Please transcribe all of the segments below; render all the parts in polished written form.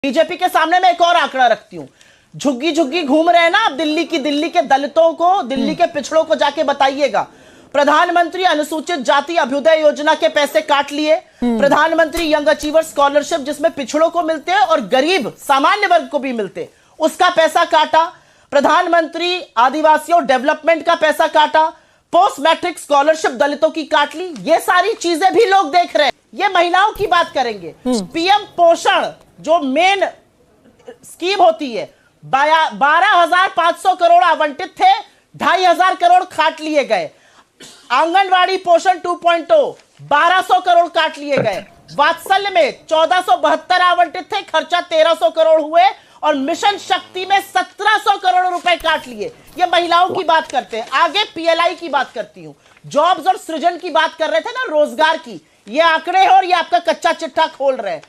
BJP के सामने मैं एक और आंकड़ा रखती हूं। झुग्गी झुग्गी घूम रहे हैं ना आप दिल्ली के दलितों को, दिल्ली के पिछड़ों को जाके बताइएगा। प्रधानमंत्री अनुसूचित जाति अभ्युदय योजना के पैसे काट लिए, प्रधानमंत्री यंग अचीवर स्कॉलरशिप जिसमें पिछड़ों को मिलते हैं और गरीब सामान्य वर्ग को भी मिलते, उसका पैसा काटा। प्रधानमंत्री आदिवासियों डेवलपमेंट का पैसा काटा। पोस्ट मैट्रिक स्कॉलरशिप दलितों की काट ली। ये सारी चीजें भी लोग देख रहे हैं। ये महिलाओं की बात करेंगे। पीएम पोषण जो मेन स्कीम होती है, 12,500 करोड़ आवंटित थे, 2,500 करोड़ काट लिए गए। आंगनवाड़ी पोषण 2.0 1200 करोड़ काट लिए गए। वात्सल्य में 1472 आवंटित थे, खर्चा 1300 करोड़ हुए और मिशन शक्ति में 1700 करोड़ रुपए काट लिए। ये महिलाओं की बात करते हैं। आगे पीएलआई की बात करती हूं। जॉब्स और सृजन की बात कर रहे थे ना, रोजगार की। ये आंकड़े हैं और ये आपका कच्चा चिट्ठा खोल रहे हैं।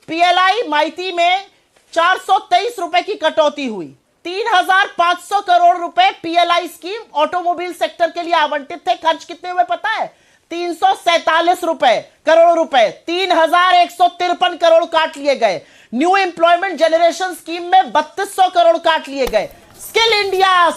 पीएलआई माइती में 423 रुपए की कटौती हुई। 3,500 करोड़ रुपए पीएलआई स्कीम ऑटोमोबाइल सेक्टर के लिए आवंटित थे। खर्च कितने हुए पता है? 347 करोड़ रुपए। 3,153 करोड़ काट लिए गए। न्यू एम्प्लॉयमेंट जनरेशन स्कीम में 3200 करोड़ काट लिए गए। स्किल इंडिया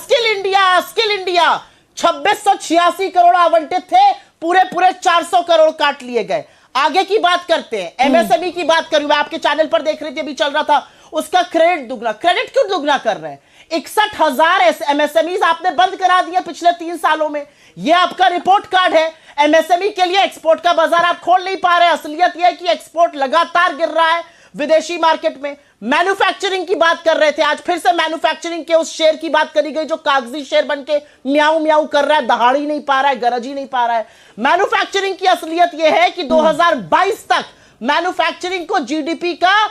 2686 करोड़ आवंटित थे, पूरे 400 करोड़ काट लिए गए। आगे की बात करते हैं। एमएसएमई की बात करूं, मैं आपके चैनल पर देख रही थी, अभी चल रहा था, उसका क्रेडिट दुगना। क्रेडिट क्यों दुगना कर रहे हैं? 61,000 एमएसएमई आपने बंद करा दिया पिछले 3 सालों में। यह आपका रिपोर्ट कार्ड है। एमएसएमई के लिए एक्सपोर्ट का बाजार आप खोल नहीं पा रहे। असलियत यह है कि एक्सपोर्ट लगातार गिर रहा है विदेशी मार्केट में। मैन्युफैक्चरिंग की बात कर रहे थे, आज फिर से मैन्युफैक्चरिंग के उस शेयर की बात करी गई जो कागजी शेयर बन के म्याऊ म्याऊ कर रहा है, दहाड़ ही नहीं पा रहा है, गरज ही नहीं पा रहा है। मैन्युफैक्चरिंग की असलियत यह है कि 2022 तक मैन्युफैक्चरिंग को जीडीपी का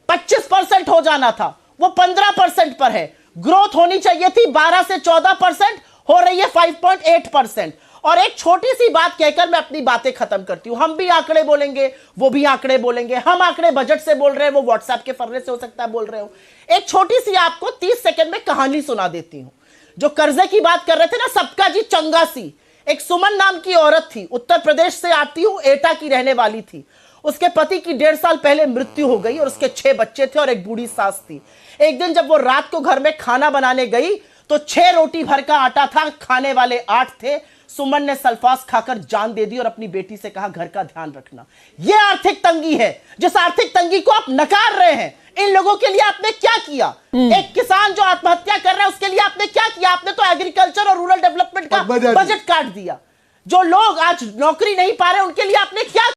25% हो जाना था, वो 15% पर है। ग्रोथ होनी चाहिए थी 12 से 14%, हो रही है 5.8%। और एक छोटी सी बात कहकर मैं अपनी बातें खत्म करती हूं। हम भी आंकड़े बोलेंगे, वो भी आंकड़े बोलेंगे। हम आंकड़े बजट से बोल रहे हैं, वो व्हाट्सएप के फर्रे से हो सकता है बोल रहे हो। एक छोटी सी आपको 30 सेकंड में कहानी सुना देती हूं। जो कर्जे की बात कर रहे थे ना, सबका जी चंगासी, एक सुमन नाम की औरत थी, उत्तर प्रदेश से आती हूं, एटा की रहने वाली थी। उसके पति की 1.5 साल पहले मृत्यु हो गई और उसके 6 बच्चे थे और एक बूढ़ी सास थी। एक दिन जब वो रात को घर में खाना बनाने गई तो 6 रोटी भर का आटा था, खाने वाले 8 थे। सुमन ने सल्फास खाकर जान दे दी और अपनी बेटी से कहा, घर का ध्यान रखना। यह आर्थिक तंगी है। जिस आर्थिक तंगी को आप नकार रहे हैं, इन लोगों के लिए आपने क्या किया? एक किसान जो आत्महत्या कर रहा है उसके लिए आपने क्या किया? आपने तो एग्रीकल्चर और रूरल डेवलपमेंट का बजट काट दिया। जो लोग आज नौकरी नहीं पा रहे उनके लिए आपने क्या